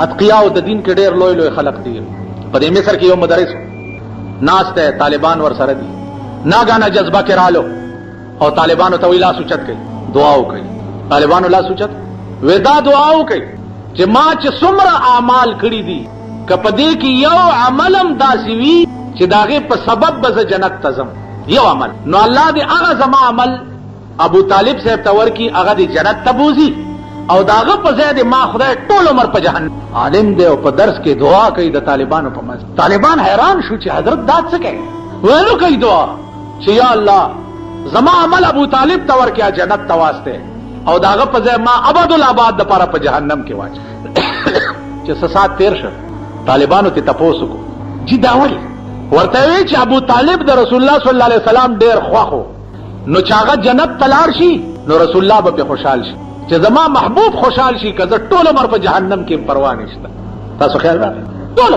اتقیاو د دین کې ډېر لوی لوی خلق دي. په دې مصر کې یو مدرس ناشته طالبان ور سره دي، ناګانه جذبه کې رالو او طالبانو ته ویلا سوچت کوي، دعا وکړي. طالبانو لا سوچت ودا دعا وکړي چې ما چې څومره اعمال کړی دي کپدې کې یو عملم داسي وي چې داغه په سبب به جنت تزم، یو عمل نو الله دې هغه زما عمل ابو طالب صاحب تور کی هغه دې جنت تبوزي او داغه په ځای دې ما خدای ټول عمر په جهنم. عالم دې او په درس کې دعا کوي د طالبانو په منځ. طالبان حیران شو چې حضرت دا څه کوي، ولو کوي دعا چې یا الله زما عمل ابو طالب تور کې جنت تواسته او داغه په ځای ما ابد الاباد د پاره په جهنم کې واچ. چې سات تیر شه طالبانو ته تاسو کو چې دا وایي ورته وی چې ابو طالب د رسول الله صلی الله علیه وسلم ډیر خوخو نو چاغه جنت تلار شي نو رسول الله به خوشحال شي چې زما محبوب خوشحال شي کزه ټول عمر په جهنم کې پروا نشته. تاسو خیال راغی ټول